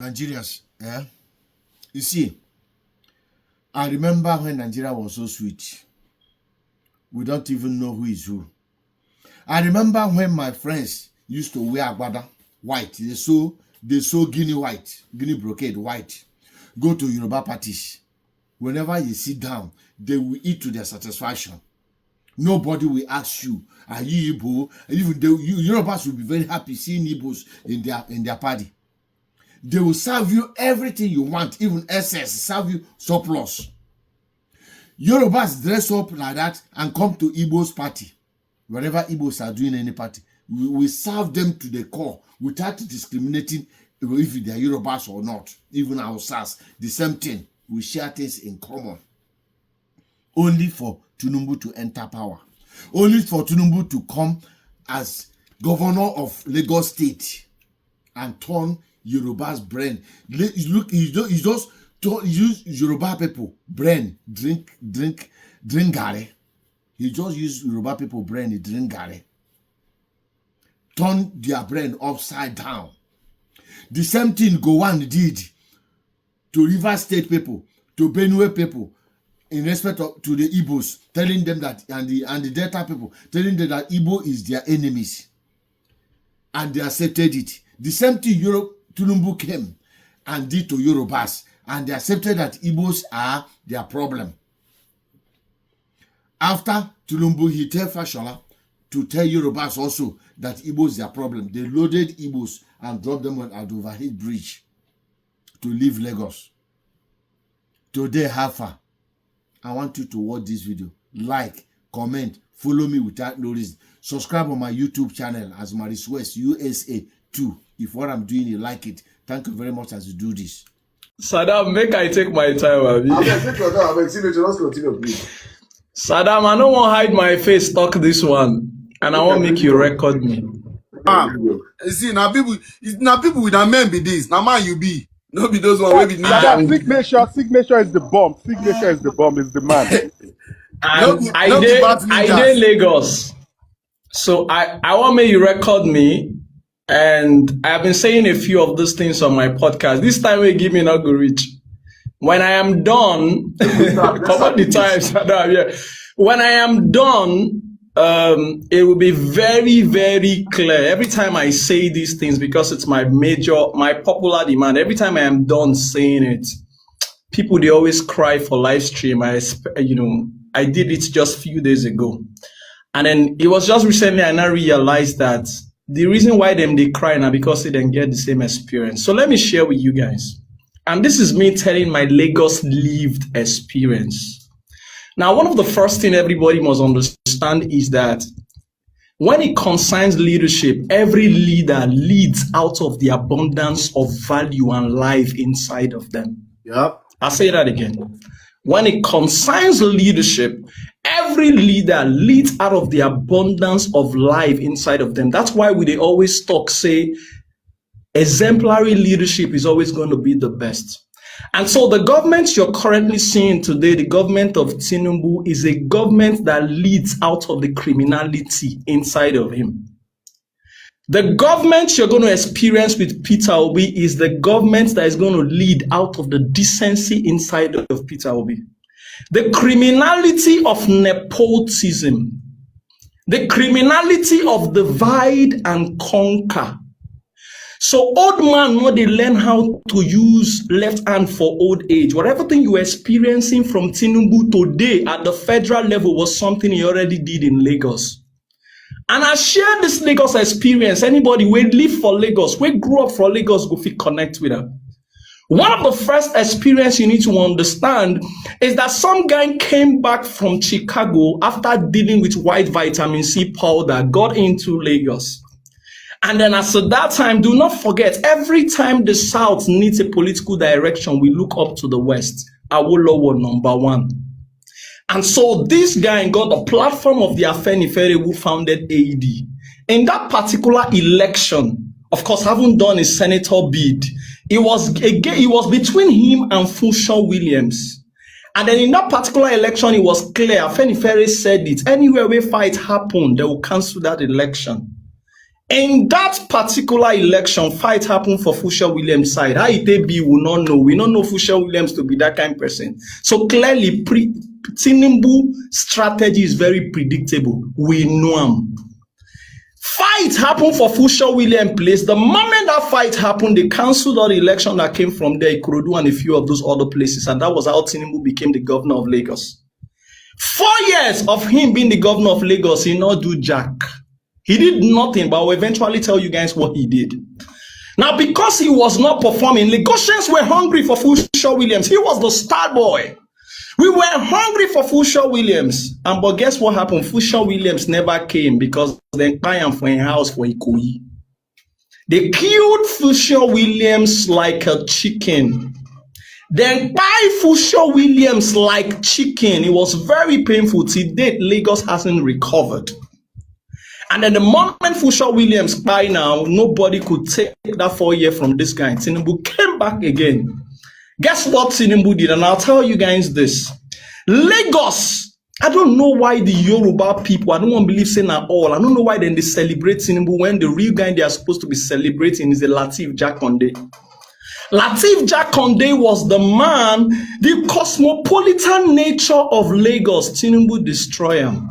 Nigerians, you see, I remember when Nigeria was so sweet. We don't even know who is who. I remember when my friends used to wear agbada white. They sew Guinea brocade white. Go to Yoruba parties. Whenever you sit down, they will eat to their satisfaction. Nobody will ask you, are you Igbo? Even Yorubas will be very happy seeing Igbos in their party. They will serve you everything you want, even excess, serve you surplus. Yorubas dress up like that and come to Igbo's party. Wherever Igbos are doing any party, we serve them to the core without discriminating if they are Yorubas or not. Even ourselves, the same thing. We share things in common. Only for Tinubu to enter power. Only for Tinubu to come as governor of Lagos State and turn Yoruba's brain. Look, he just use Yoruba people brain drink gare. He just use Yoruba people brain drink gare. Turn their brain upside down. The same thing Gowon did to Rivers State people, to Benue people, in respect to the Igbos, telling them that, and the Delta people, telling them that Igbo is their enemies. And they accepted it. The same thing Tinubu came and did to Yorubas, and they accepted that Igbos are their problem. After Tinubu, he tell Fashola to tell Yorubas also that Igbos is their problem. They loaded Igbos and dropped them on an overhead bridge to leave Lagos. Today, Hafa, I want you to watch this video. Like, comment, follow me without no reason. Subscribe on my YouTube channel as Maris West USA 2. If what I'm doing, you like it. Thank you very much as you do this. Saddam, make I take my time, Abi. Take your time, let's continue, please. Saddam, I don't want to hide my face, talk this one. And I want to make you record me. You see, now people with a men be this. Now man you be. No be those one where be ninja. Signature is the bomb. Signature is the bomb, is the man. And I did Lagos. So I want to make you record me. And I've been saying a few of these things on my podcast. This time we give me not go reach. When I am done, cover the times. Yeah. When I am done, it will be very, very clear. Every time I say these things, because it's my popular demand, every time I am done saying it, people, they always cry for live stream. I did it just a few days ago. And then it was just recently I now realized that the reason why they cry now because they didn't get the same experience. So let me share with you guys. And this is me telling my Lagos lived experience. Now, one of the first things everybody must understand is that when it concerns leadership, every leader leads out of the abundance of value and life inside of them. Yep. I'll say that again. When it concerns leadership, every leader leads out of the abundance of life inside of them. That's why they always say, exemplary leadership is always going to be the best. And so the government you're currently seeing today, the government of Tinubu, is a government that leads out of the criminality inside of him. The government you're going to experience with Peter Obi is the government that is going to lead out of the decency inside of Peter Obi. The criminality of nepotism, the criminality of divide and conquer. So old man, no, they learn how to use left hand for old age. Whatever thing you are experiencing from Tinubu today at the federal level was something he already did in Lagos. And I share this Lagos experience. Anybody who live for Lagos, who grew up for Lagos, go fit connect with her. One of the first experience you need to understand is that some guy came back from Chicago after dealing with white vitamin C powder, got into Lagos. And then as at that time, do not forget, every time the South needs a political direction, we look up to the West. Awolowo number one. And so this guy got the platform of the Afenifere who founded AD. In that particular election, of course, haven't done a senator bid. It was between him and Funshaw Williams. And then in that particular election, it was clear. Afenifere said it. Anywhere where fight happened, they will cancel that election. In that particular election, fight happened for Fuchsia Williams' side. How it be, we not know. We don't know Fuchsia Williams to be that kind of person. So clearly, Tinubu strategy is very predictable. We know him. Fight happened for Fuchsia Williams place. The moment that fight happened, they cancelled all the election that came from there, Ikorodu and a few of those other places. And that was how Tinubu became the governor of Lagos. 4 years of him being the governor of Lagos, he not do jack. He did nothing, but I will eventually tell you guys what he did. Now, because he was not performing, Lagosians were hungry for Fuchsia Williams. He was the star boy. We were hungry for Fuchsia Williams. And but guess what happened? Fuchsia Williams never came because they buy him for a house for Ikoyi. They killed Fuchsia Williams like a chicken. Then buy Fuchsia Williams like chicken. It was very painful. To date, Lagos hasn't recovered. And then the moment Fuchsia Williams by now, nobody could take that 4 years from this guy. Tinubu came back again. Guess what Tinubu did? And I'll tell you guys this. Lagos, I don't know why the Yoruba people, I don't want to believe saying at all. I don't know why then they celebrate Tinubu when the real guy they are supposed to be celebrating is the Lateef Jakonde. Lateef Jakonde was the man, the cosmopolitan nature of Lagos. Tinubu destroy him.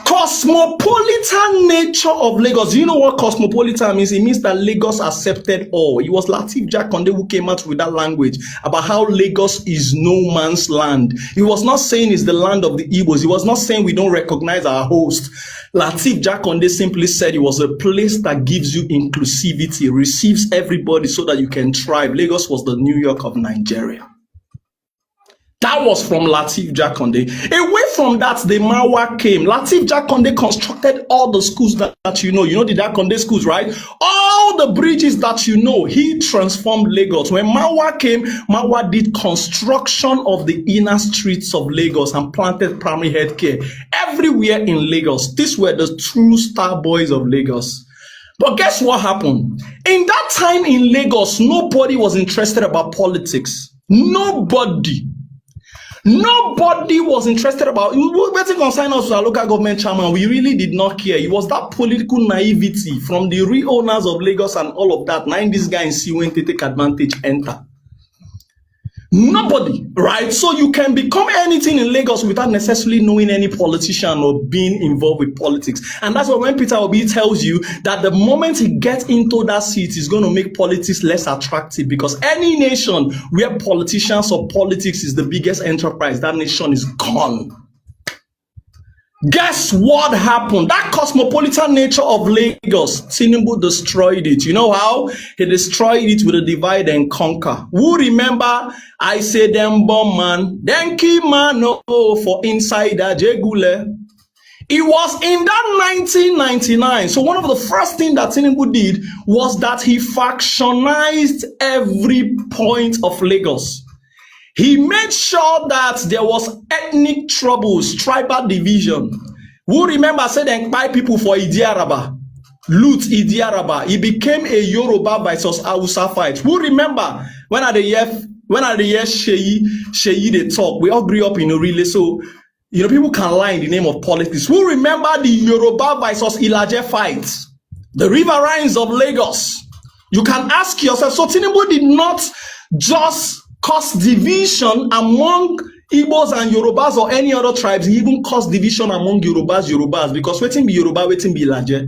Cosmopolitan nature of Lagos. Do you know what cosmopolitan means? It means that Lagos accepted all. It was Lateef Jakonde who came out with that language about how Lagos is no man's land. He was not saying it's the land of the Igbos. He was not saying we don't recognize our host. Lateef Jakonde simply said it was a place that gives you inclusivity, receives everybody so that you can thrive. Lagos was the New York of Nigeria. That was from Lateef Jakonde. Away from that, the Marwa came. Lateef Jakonde constructed all the schools that you know. You know the Jakonde schools, right? All the bridges that you know. He transformed Lagos. When Marwa came, Marwa did construction of the inner streets of Lagos and planted primary health care everywhere in Lagos. These were the true star boys of Lagos. But guess what happened? In that time in Lagos, nobody was interested about politics. Nobody was interested about waiting concern us to our local government chairman. We really did not care. It was that political naivety from the real owners of Lagos and all of that. Now this guy in see when they take advantage, enter. Nobody, right? So you can become anything in Lagos without necessarily knowing any politician or being involved with politics. And that's why when Peter Obi tells you that the moment he gets into that seat, he's going to make politics less attractive, because any nation where politicians or politics is the biggest enterprise, that nation is gone. Guess what happened? That cosmopolitan nature of Lagos, Tinubu destroyed it. You know how? He destroyed it with a divide and conquer. Who remember? I say them bomb man, then key man for insider Jegule. It was in that 1999. So one of the first things that Tinubu did was that he factionized every point of Lagos. He made sure that there was ethnic troubles, tribal division. Who remember said then buy people for Idiaraba, loot Idiaraba. He became a Yoruba versus Hausa fight. Who remember when at the year Sheyi they talk? We all grew up in Orile, so you know people can lie in the name of politics. Who remember the Yoruba versus Ilaje fight? The riverines of Lagos. You can ask yourself. So Tinubu did not just cause division among Igbos and Yorubas or any other tribes. He even caused division among Yorubas, because waiting be Yoruba, waiting be Ilaje.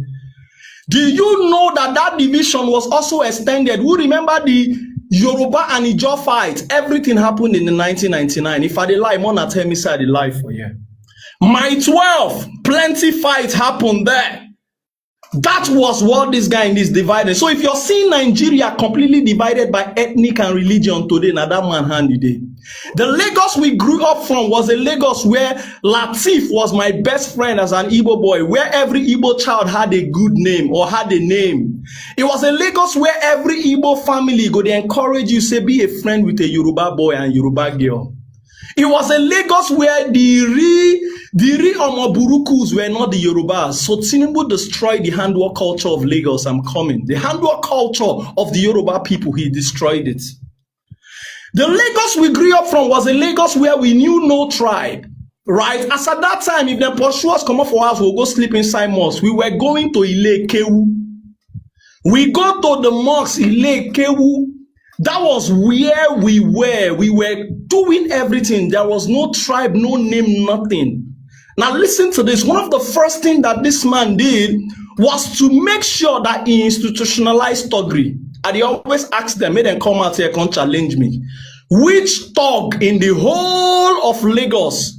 Do you know that that division was also extended? Who remember the Yoruba and Ijaw fight? Everything happened in the 1999. If I dey lie, Mona tell me say I dey lie for you. My 12, plenty fight happened there. That was what this guy in this divided. So if you're seeing Nigeria completely divided by ethnic and religion today, now that man handy day. The Lagos we grew up from was a Lagos where Lateef was my best friend as an Igbo boy, where every Igbo child had a good name or had a name. It was a Lagos where every Igbo family go to encourage you, say, be a friend with a Yoruba boy and Yoruba girl. It was a Lagos where the Omoburukus were not the Yorubas. So Tinubu destroyed the handwork culture of Lagos. I'm coming. The handwork culture of the Yoruba people, he destroyed it. The Lagos we grew up from was a Lagos where we knew no tribe. right? As at that time, if they pursue us, come up for us, we'll go sleep inside mosque. We were going to Ile Kewu. We go to the mosque, Ile Kewu. That was where we were. We were doing everything. There was no tribe, no name, nothing. Now listen to this. One of the first things that this man did was to make sure that he institutionalized Togri. And he always asked them, make them come out here and challenge me. Which thug in the whole of Lagos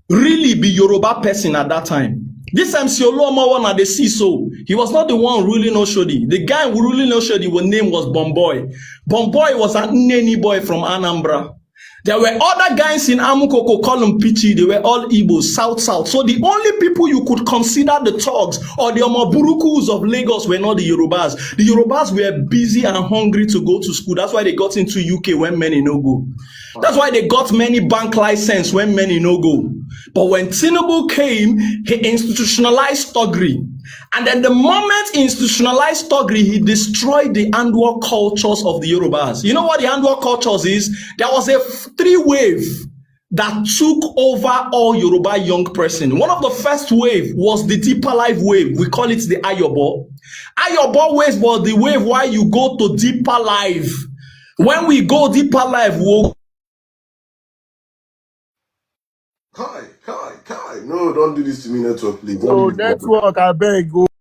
really be Yoruba person at that time? This MC Oluomo one at the CISO, he was not the one ruling Oshodi. The guy who ruling Oshodi, his name was Bomboy. Bomboy was an Nneni boy from Anambra. There were other guys in Amukoko, call them Pichi, they were all Igbos, South. So the only people you could consider the thugs or the Omoburukus of Lagos were not the Yorubas. The Yorubas were busy and hungry to go to school. That's why they got into UK when many no go. That's why they got many bank license when many no go. But when Tinubu came, he institutionalized Togri. And then the moment he institutionalized Togri, he destroyed the Andwa cultures of the Yorubas. You know what the Andwa cultures is? There was a three-wave that took over all Yoruba young person. One of the first wave was the Deeper Life wave. We call it the Ayobo. Ayobo wave was the wave where you go to Deeper Life. When we go Deeper Life, we'll Kai. No, don't do this to me, network, please. Don't Oh, do this. network, I beg.